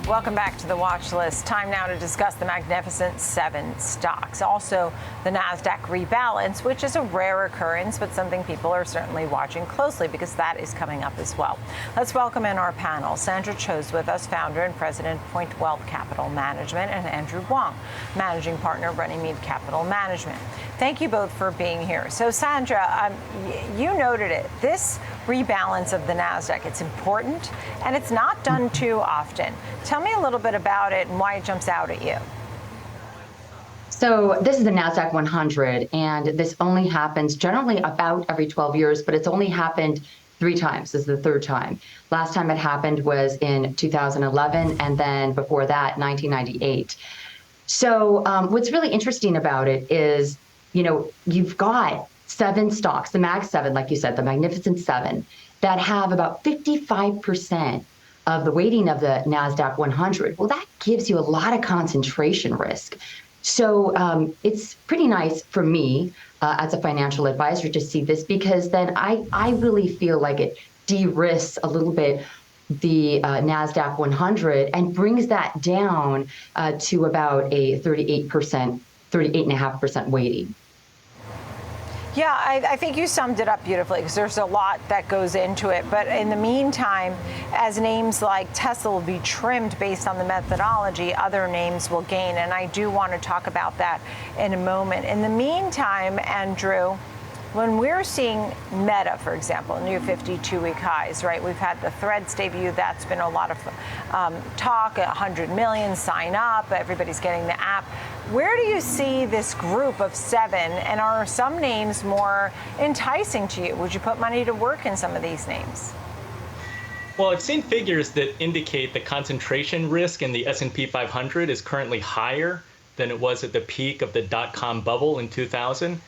Welcome back to the watch list. Time now to discuss the Magnificent Seven stocks. Also, the Nasdaq rebalance, which is a rare occurrence, but something people are certainly watching closely because that is coming up as well. Let's welcome in our panel. Sandra Cho is with us, founder and president, Point Wealth Capital Management, and Andrew Wang, managing partner, Runnymede Capital Management. Thank you both for being here. So, Sandra, you noted it. This rebalance of the Nasdaq, it's important, and it's not done too often. Tell me a little bit about it and why it jumps out at you. So this is the Nasdaq-100, and this only happens generally about every 12 years, but it's only happened 3 times. This is the 3rd time. Last time it happened was in 2011, and then before that, 1998. So what's really interesting about it is, you've got 7 stocks, the Mag 7, like you said, the Magnificent 7, that have about 55% of the weighting of the Nasdaq 100. Well, that gives you a lot of concentration risk. So it's pretty nice for me as a financial advisor to see this, because then I really feel like it de-risks a little bit the Nasdaq 100 and brings that down to about a 38.5% weighting. Yeah, I think you summed it up beautifully, because there's a lot that goes into it. But in the meantime, as names like Tesla will be trimmed based on the methodology, other names will gain. And I do want to talk about that in a moment. In the meantime, Andrew, when we're seeing Meta, for example, new 52-week highs, right? We've had the Threads debut. That's been a lot of talk, 100 million sign up. Everybody's getting the app. Where do you see this group of 7, and are some names more enticing to you? Would you put money to work in some of these names? Well, I've seen figures that indicate the concentration risk in the S&P 500 is currently higher than it was at the peak of the dot-com bubble in 2000.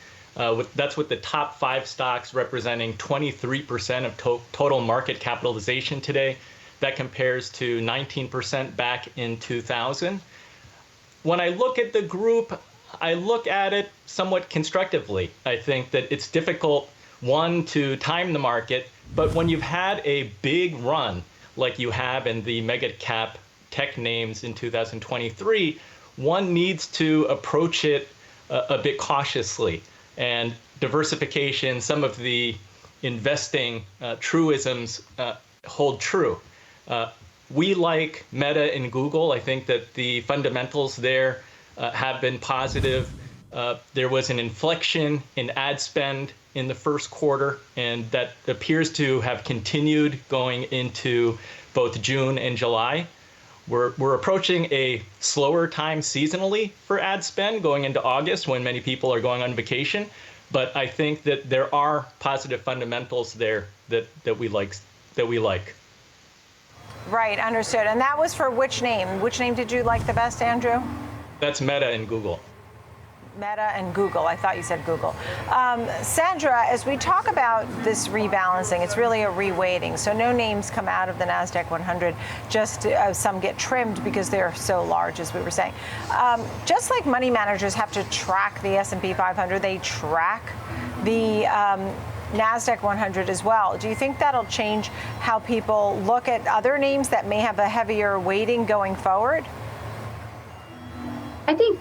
That's with the top 5 stocks representing 23% of total market capitalization today. That compares to 19% back in 2000. When I look at the group, I look at it somewhat constructively. I think that it's difficult, one, to time the market, but when you've had a big run like you have in the mega cap tech names in 2023, one needs to approach it a bit cautiously. And diversification, some of the investing truisms hold true. We like Meta and Google. I think that the fundamentals there have been positive. There was an inflection in ad spend in the first quarter, and that appears to have continued going into both June and July. We're approaching a slower time seasonally for ad spend going into August, when many people are going on vacation. But I think that there are positive fundamentals there that we like. Right, understood. And that was for which name? Which name did you like the best, Andrew? That's Meta and Google. Meta and Google. I thought you said Google. Sandra, as we talk about this rebalancing, it's really a reweighting. So no names come out of the Nasdaq 100. Just some get trimmed because they're so large, as we were saying. Just like money managers have to track the S&P 500, they track the Nasdaq 100 as well. Do you think that'll change how people look at other names that may have a heavier weighting going forward? I think,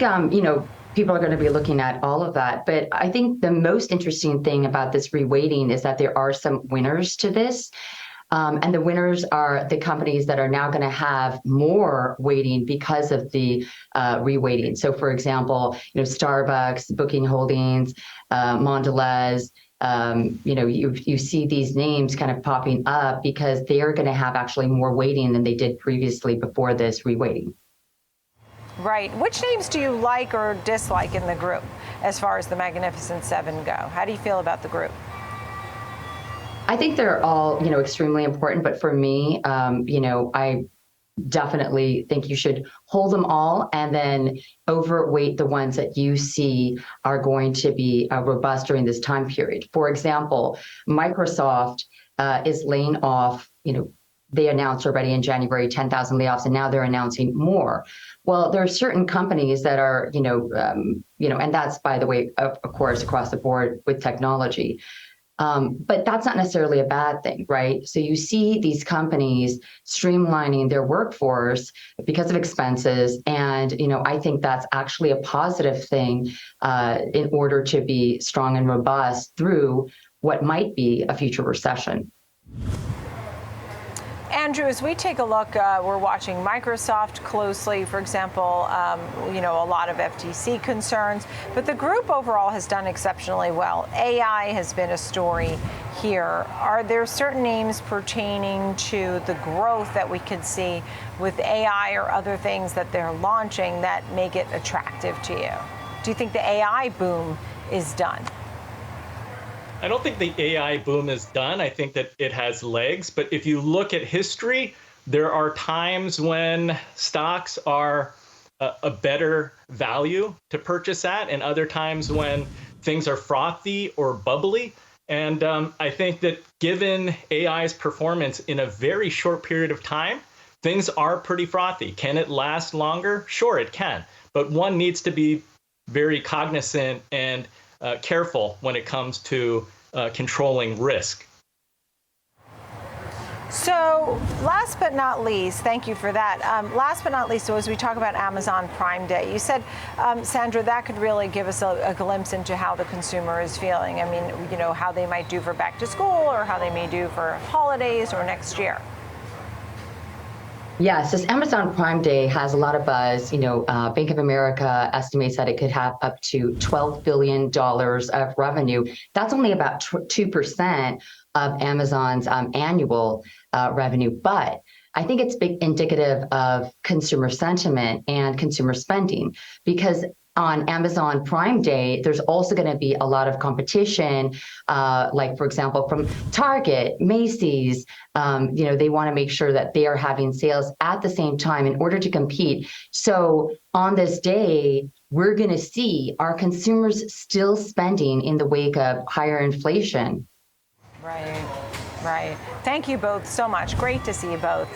people are going to be looking at all of that. But I think the most interesting thing about this reweighting is that there are some winners to this. And the winners are the companies that are now going to have more weighting because of the reweighting. So, for example, Starbucks, Booking Holdings, Mondelez, you see these names kind of popping up because they are going to have actually more weighting than they did previously before this reweighting. Right. Which names do you like or dislike in the group as far as the Magnificent 7 go? How do you feel about the group? I think they're all, extremely important. But for me, I definitely think you should hold them all and then overweight the ones that you see are going to be robust during this time period. For example, Microsoft is laying off, they announced already in January 10,000 layoffs, and now they're announcing more. Well, there are certain companies that are, and that's, by the way, of course, across the board with technology. But that's not necessarily a bad thing, right? So you see these companies streamlining their workforce because of expenses, and I think that's actually a positive thing in order to be strong and robust through what might be a future recession. Andrew, as we take a look, we're watching Microsoft closely, for example, a lot of FTC concerns, but the group overall has done exceptionally well. AI has been a story here. Are there certain names pertaining to the growth that we could see with AI or other things that they're launching that make it attractive to you? Do you think the AI boom is done? I don't think the AI boom is done. I think that it has legs. But if you look at history, there are times when stocks are a better value to purchase at, and other times when things are frothy or bubbly. And I think that given AI's performance in a very short period of time, things are pretty frothy. Can it last longer? Sure, it can. But one needs to be very cognizant and careful when it comes to controlling risk. So last but not least, thank you for that. Last but not least, so as we talk about Amazon Prime Day, you said, Sandra, that could really give us a glimpse into how the consumer is feeling. I mean, how they might do for back to school or how they may do for holidays or next year. Yes, this Amazon Prime Day has a lot of buzz. Bank of America estimates that it could have up to $12 billion of revenue. That's only about 2% of Amazon's annual revenue. But I think it's indicative of consumer sentiment and consumer spending, because on Amazon Prime Day, there's also going to be a lot of competition, like, for example, from Target, Macy's. They want to make sure that they are having sales at the same time in order to compete. So on this day, we're going to see our consumers still spending in the wake of higher inflation. Right. Thank you both so much. Great to see you both.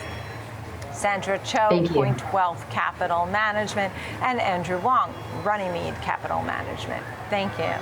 Sandra Cho, Point Wealth Capital Management, and Andrew Wang, Runnymede Capital Management. Thank you.